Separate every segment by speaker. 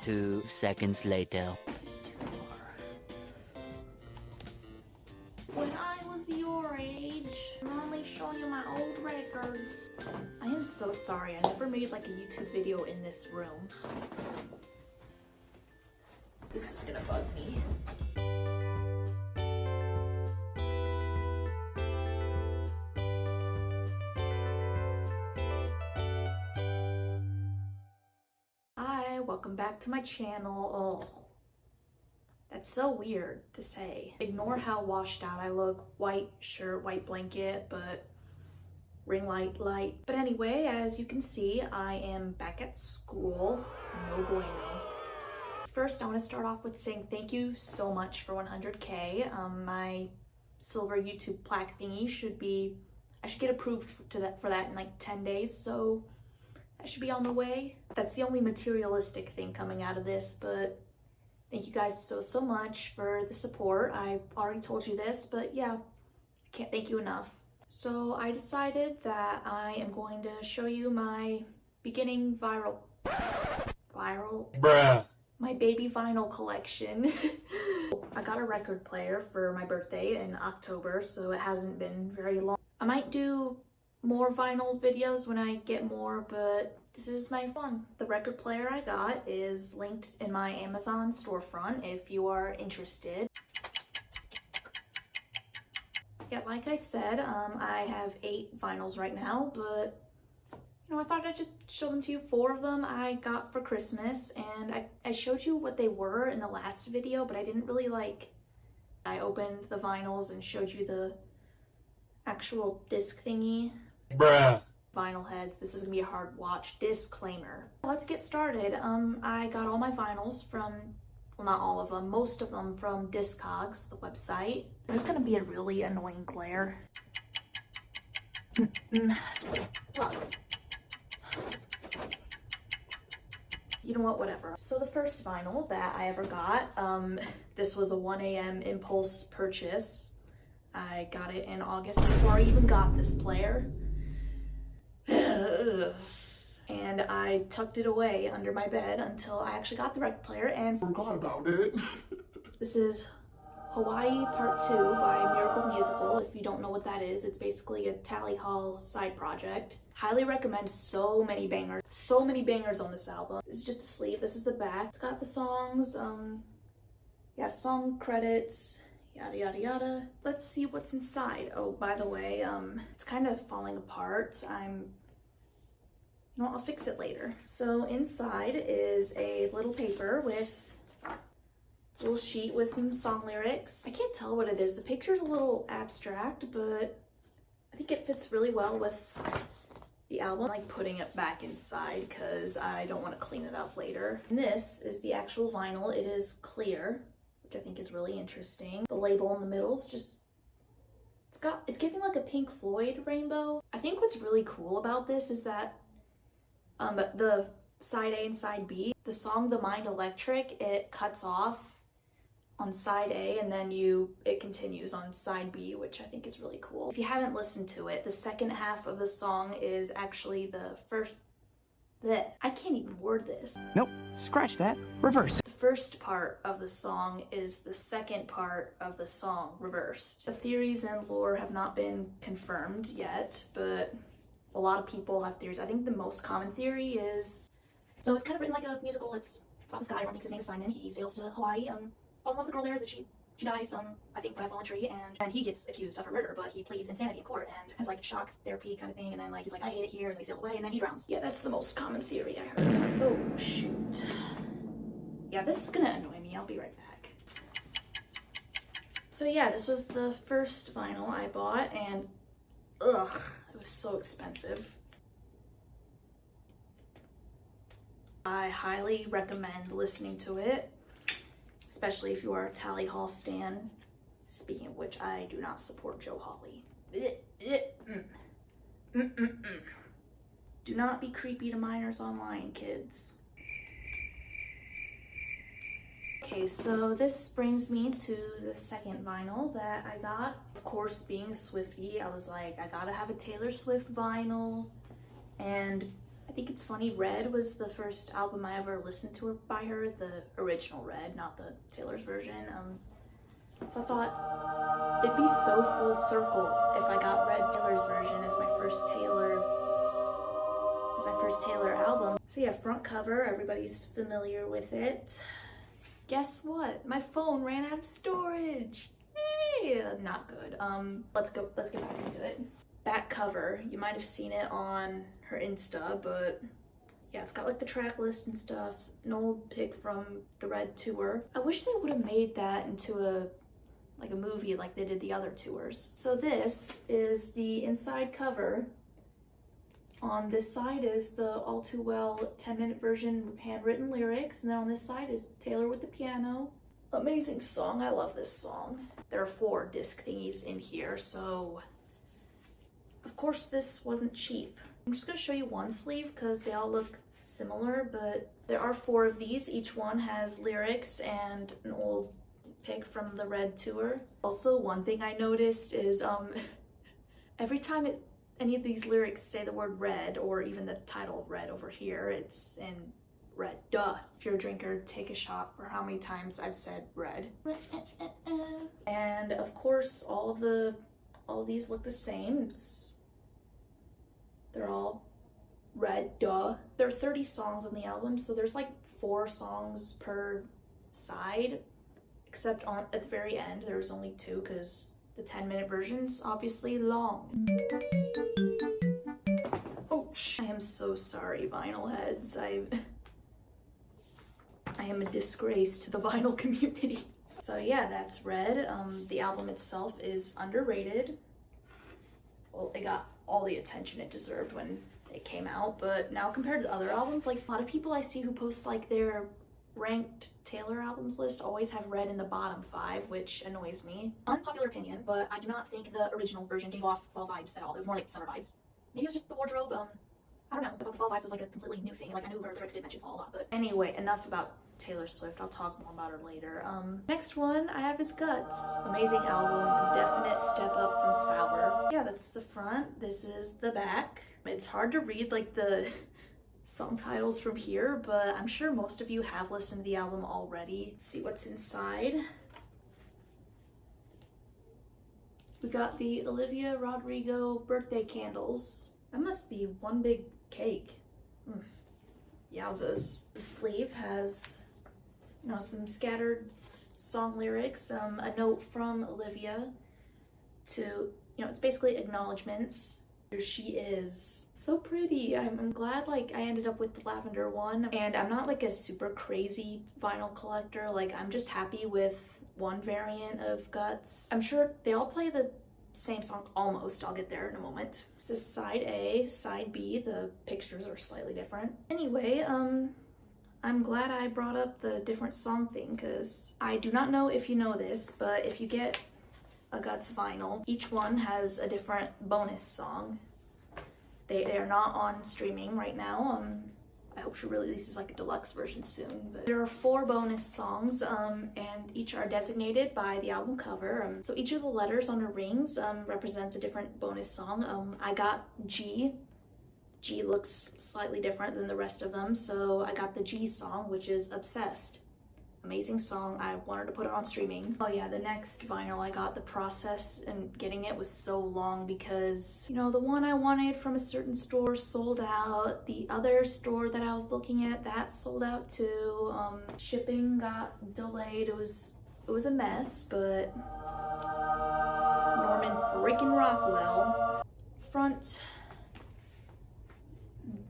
Speaker 1: 2 seconds later.
Speaker 2: It's too far. When I was your age, I'm only showing you my old records. I am so sorry, I never made like a YouTube video in this room. This is gonna bug me. Hi, welcome back to my channel. Oh, that's so weird to say. Ignore how washed out I look. White shirt, white blanket, but ring light. But anyway, as you can see, I am back at school. No bueno. First, I want to start off with saying thank you so much for 100K. My silver YouTube plaque thingy I should get approved for that in like 10 days, so I should be on the way. That's the only materialistic thing coming out of this, but thank you guys so much for the support. I already told you this, but yeah, I can't thank you enough. So I decided that I am going to show you my beginning my baby vinyl collection. I got a record player for my birthday in October, so it hasn't been very long. I might do more vinyl videos when I get more, but this is my fun. The record player I got is linked in my Amazon storefront if you are interested. Yeah, like I said, I have 8 vinyls right now, but you know, I thought I'd just show them to you. 4 of them I got for Christmas, and I showed you what they were in the last video, but I didn't really I opened the vinyls and showed you the actual disc thingy.
Speaker 1: Bruh.
Speaker 2: Vinyl heads, this is gonna be a hard watch. Disclaimer. Let's get started. I got all my vinyls from, well, not all of them, most of them from Discogs, the website. There's gonna be a really annoying glare. You know what, whatever. So the first vinyl that I ever got, this was a 1 a.m. impulse purchase. I got it in August before I even got this player. And I tucked it away under my bed until I actually got the record player and
Speaker 3: forgot about it.
Speaker 2: This is Hawaii Part 2 by Miracle Musical. If you don't know what that is, it's basically a Tally Hall side project. Highly recommend. So many bangers. So many bangers on this album. This is just a sleeve. This is the back. It's got the songs, yeah, song credits, yada yada yada. Let's see what's inside. Oh, by the way, it's kind of falling apart. You know, I'll fix it later. So inside is a little paper with a little sheet with some song lyrics. I can't tell what it is. The picture's a little abstract, but I think it fits really well with the album. I'm like putting it back inside because I don't want to clean it up later. And this is the actual vinyl. It is clear, which I think is really interesting. The label in the middle is just, it's giving like a Pink Floyd rainbow. I think what's really cool about this is that the side A and side B, the song The Mind Electric, it cuts off on side A and then it continues on side B, which I think is really cool. If you haven't listened to it, the second half of the song is actually the first, I can't even word this.
Speaker 4: Nope, scratch that, reverse.
Speaker 2: The first part of the song is the second part of the song reversed. The theories and lore have not been confirmed yet, but a lot of people have theories. I think the most common theory is, so it's kind of written like a musical. It's about this guy, everyone thinks his name is Simon. He sails to Hawaii, falls in love with a girl there, that she dies, I think by a fallen tree, and he gets accused of her murder, but he pleads insanity in court and has like shock therapy kind of thing, and then like he's like, I hate it here, and then he sails away, and then he drowns. Yeah, that's the most common theory I heard. Oh shoot. Yeah, this is gonna annoy me. I'll be right back. So yeah, this was the first vinyl I bought, and ugh, it was so expensive. I highly recommend listening to it, especially if you are a Tally Hall stan. Speaking of which, I do not support Joe Hawley. Do not be creepy to minors online, kids. Okay, so this brings me to the second vinyl that I got. Of course, being a Swiftie, I was like, I gotta have a Taylor Swift vinyl. And I think it's funny, Red was the first album I ever listened to by her, the original Red, not the Taylor's version. So I thought it'd be so full circle if I got Red Taylor's version as my first Taylor album. So yeah, front cover, everybody's familiar with it. Guess what? My phone ran out of storage. Hey, not good. Let's get back into it. Back cover, you might have seen it on her Insta, but yeah, it's got like the track list and stuff, an old pic from the Red tour. I wish they would have made that into a movie like they did the other tours. So this is the inside cover. On this side is the All Too Well 10-minute version handwritten lyrics, and then on this side is Taylor with the piano. Amazing song, I love this song. There are 4 disc thingies in here, so of course this wasn't cheap. I'm just gonna show you one sleeve because they all look similar, but there are 4 of these. Each one has lyrics and an old pic from the Red tour. Also, one thing I noticed is every time any of these lyrics say the word red, or even the title of Red over here, it's in red. Duh. If you're a drinker, take a shot for how many times I've said red. And of course, all of these look the same. They're all red, duh. There are 30 songs on the album, so there's like 4 songs per side, except at the very end there's only 2 because the 10-minute version's obviously long. Oh, I am so sorry, vinyl heads. I am a disgrace to the vinyl community. So yeah, that's Red. The album itself is underrated. Well, it got all the attention it deserved when it came out, but now compared to other albums, like a lot of people I see who post like their ranked Taylor albums list always have Red in the bottom 5, which annoys me. Unpopular opinion, but I do not think the original version gave off fall vibes at all. It was more like summer vibes. Maybe it was just the wardrobe. I don't know. I thought the fall vibes was like a completely new thing. Like I knew her lyrics did mention fall a lot, but anyway, enough about Taylor Swift. I'll talk more about her later. Next one I have is Guts. Amazing album, definite step up from Sour. Yeah, that's the front. This is the back. It's hard to read like the song titles from here, but I'm sure most of you have listened to the album already. Let's see what's inside. We got the Olivia Rodrigo birthday candles. That must be one big cake. Yowzas. The sleeve has, some scattered song lyrics, a note from Olivia to, it's basically acknowledgements. Here she is. So pretty. I'm glad like I ended up with the lavender one, and I'm not like a super crazy vinyl collector. Like I'm just happy with one variant of Guts. I'm sure they all play the same song almost. I'll get there in a moment. This is side A, side B. The pictures are slightly different. Anyway, I'm glad I brought up the different song thing because I do not know if you know this, but if you get a Guts vinyl, each one has a different bonus song. They are not on streaming right now. I hope she releases like a deluxe version soon. But there are 4 bonus songs, and each are designated by the album cover. So each of the letters on her rings represents a different bonus song. I got G. G looks slightly different than the rest of them, so I got the G song, which is Obsessed. Amazing song. I wanted to put it on streaming. Oh yeah, the next vinyl I got, the process and getting it was so long because, the one I wanted from a certain store sold out. The other store that I was looking at, that sold out too. Shipping got delayed. It was a mess, but Norman freaking Rockwell. Front,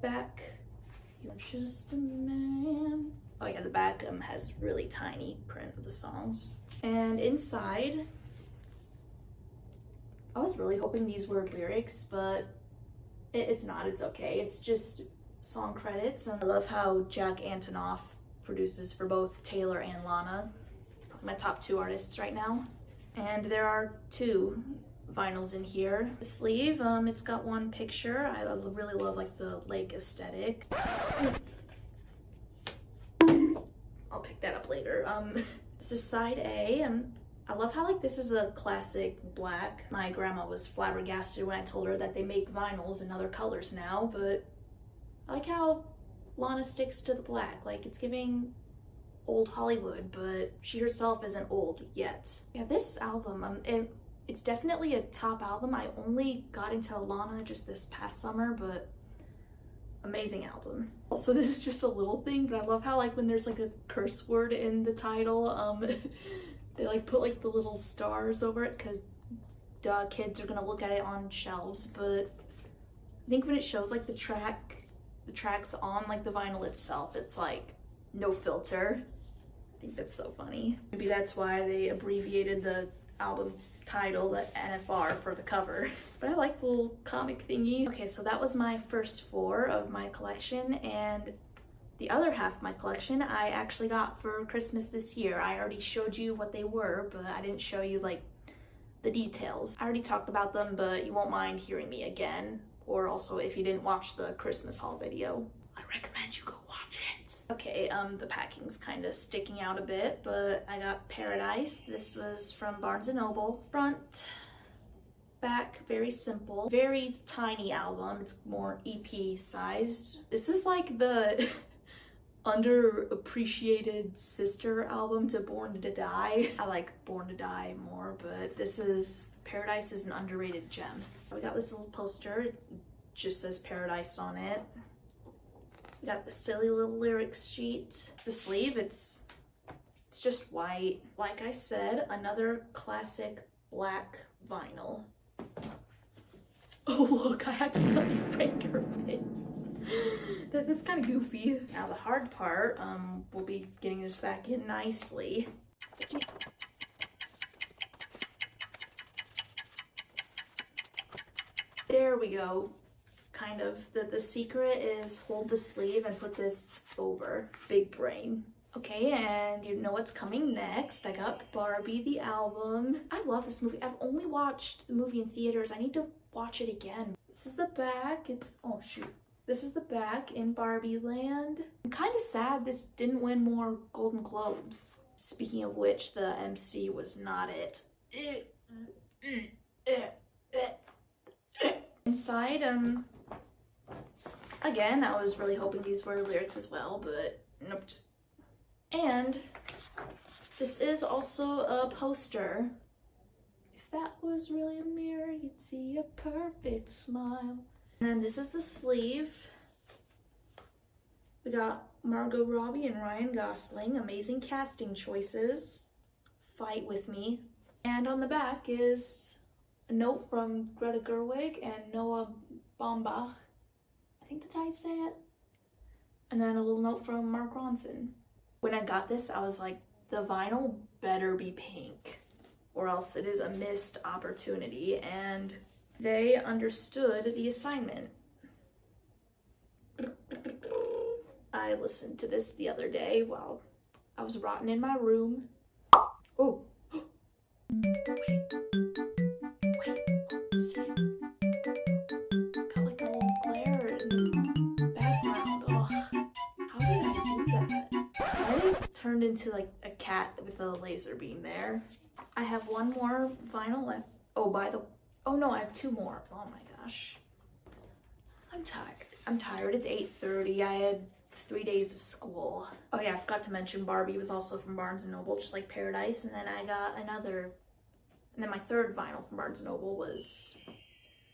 Speaker 2: back, you're just a man. Oh yeah, the back has really tiny print of the songs. And inside, I was really hoping these were lyrics, but it's not. It's okay. It's just song credits. I love how Jack Antonoff produces for both Taylor and Lana. Probably my top 2 artists right now. And there are 2 vinyls in here. The sleeve, it's got one picture. I really love like the lake aesthetic. I'll pick that up later. This is side A. I love how like this is a classic black. My grandma was flabbergasted when I told her that they make vinyls in other colors now, but I like how Lana sticks to the black, like it's giving old Hollywood, but she herself isn't old yet. Yeah, this album, it's definitely a top album. I only got into Lana just this past summer, but amazing album. Also, this is just a little thing, but I love how like when there's like a curse word in the title, they like put like the little stars over it because duh, kids are gonna look at it on shelves. But I think when it shows like the tracks on like the vinyl itself, it's like no filter. I think that's so funny. Maybe that's why they abbreviated the album title, the NFR, for the cover. But I like the little comic thingy. Okay, so that was my first 4 of my collection, and the other half of my collection I actually got for Christmas this year. I already showed you what they were, but I didn't show you like the details. I already talked about them, but you won't mind hearing me again. Or also, if you didn't watch the Christmas haul video, I recommend you go watch it. Okay, the packing's kind of sticking out a bit, but I got Paradise. This was from Barnes & Noble. Front, back, very simple. Very tiny album. It's more EP sized. This is like the underappreciated sister album to Born to Die. I like Born to Die more, but Paradise is an underrated gem. We got this little poster. It just says Paradise on it. We got the silly little lyrics sheet. The sleeve, it's just white. Like I said, another classic black vinyl. Oh look, I accidentally framed her face. That's kind of goofy. Now the hard part, we'll be getting this back in nicely. There we go. Kind of. The secret is hold the sleeve and put this over. Big brain. Okay, and you know what's coming next. I got Barbie the album. I love this movie. I've only watched the movie in theaters. I need to watch it again. This is the back. Oh shoot. This is the back in Barbie Land. I'm kind of sad this didn't win more Golden Globes. Speaking of which, the MC was not it. Inside, again, I was really hoping these were lyrics as well, but nope, and this is also a poster. If that was really a mirror, you'd see a perfect smile. And then this is the sleeve. We got Margot Robbie and Ryan Gosling, amazing casting choices. Fight with me. And on the back is a note from Greta Gerwig and Noah Baumbach. I think that's how you say it. And then a little note from Mark Ronson. When I got this, I was like, the vinyl better be pink, or else it is a missed opportunity, and they understood the assignment. I listened to this the other day while I was rotting in my room. Oh. Wait. See? Got like a little glare in the background. Ugh. How did I do that? And then it turned into like a cat with a laser beam there. I have one more vinyl left. Oh no, I have 2 more. Oh my gosh. I'm tired. It's 8:30. I had 3 days of school. Oh yeah, I forgot to mention Barbie was also from Barnes & Noble, just like Paradise. And then I got another, and then my third vinyl from Barnes & Noble was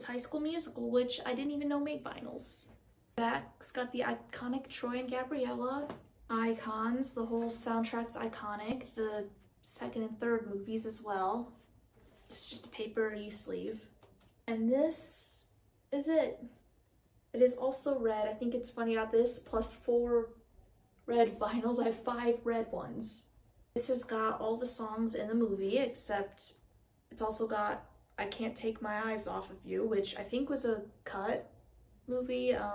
Speaker 2: High School Musical, which I didn't even know made vinyls. Back's got the iconic Troy and Gabriella icons. The whole soundtrack's iconic. The second and third movies as well. It's just a paper sleeve. And this is it. It is also red. I think it's funny about this, plus 4 red vinyls. I have 5 red ones. This has got all the songs in the movie, except it's also got I Can't Take My Eyes Off of You, which I think was a cut movie. I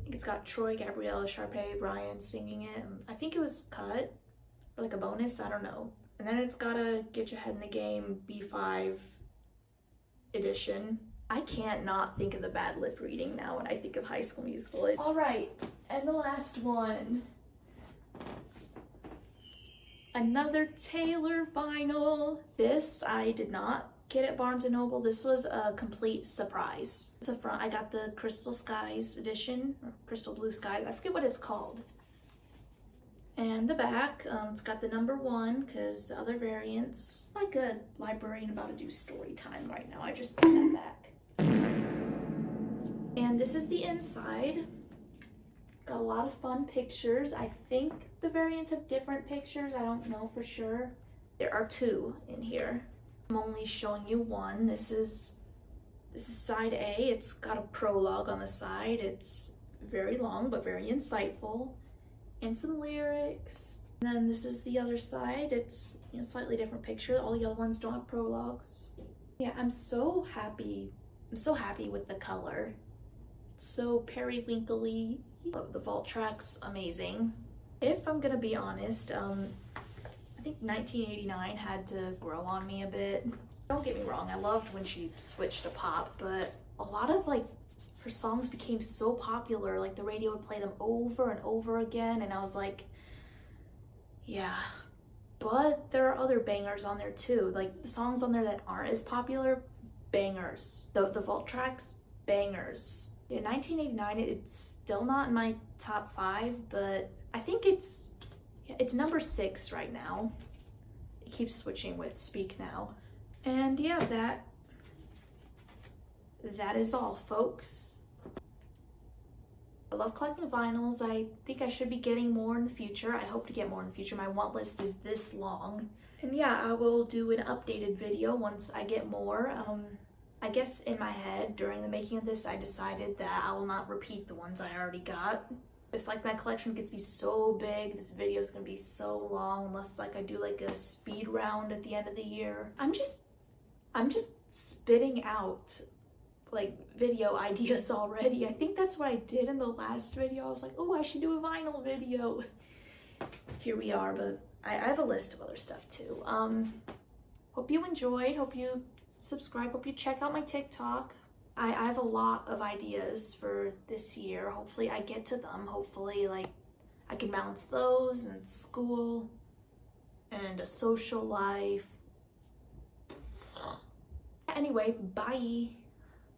Speaker 2: think it's got Troy, Gabriella, Sharpay, Brian singing it. I think it was cut, or like a bonus, I don't know. And then it's got a Get Your Head in the Game B5 edition. I can't not think of the bad lip reading now when I think of High School Musical. All right, and the last one. Another Taylor vinyl. This I did not get at Barnes & Noble. This was a complete surprise. The front, I got the Crystal Skies edition, or Crystal Blue Skies, I forget what it's called. And the back, it's got the number 1 because the other variants, like a librarian about to do story time right now. I just sat back. And this is the inside. Got a lot of fun pictures. I think the variants have different pictures. I don't know for sure. There are 2 in here. I'm only showing you one. This is side A. It's got a prologue on the side. It's very long but very insightful. And some lyrics. And then this is the other side. It's, you know, slightly different picture. All the other ones don't have prologues. Yeah, I'm so happy. I'm so happy with the color. It's so periwinkly. The vault track's amazing. If I'm gonna be honest, I think 1989 had to grow on me a bit. Don't get me wrong, I loved when she switched to pop, but a lot of like her songs became so popular, like the radio would play them over and over again, and I was like, yeah. But there are other bangers on there too, like the songs on there that aren't as popular, bangers. The vault tracks, bangers. In 1989, it's still not in my top 5, but I think it's number 6 right now. It keeps switching with Speak Now. And yeah, that is all, folks. I love collecting vinyls. I think I should be getting more in the future. I hope to get more in the future. My want list is this long. And yeah, I will do an updated video once I get more. I guess in my head during the making of this, I decided that I will not repeat the ones I already got. If like my collection gets to be so big, this video is gonna be so long unless like I do like a speed round at the end of the year. I'm just spitting out like video ideas already. I think that's what I did in the last video. I was like, oh, I should do a vinyl video. Here we are, but I have a list of other stuff too. Hope you enjoyed, hope you subscribe, hope you check out my TikTok. I have a lot of ideas for this year. Hopefully I get to them. Hopefully like I can balance those and school and a social life. Anyway, bye.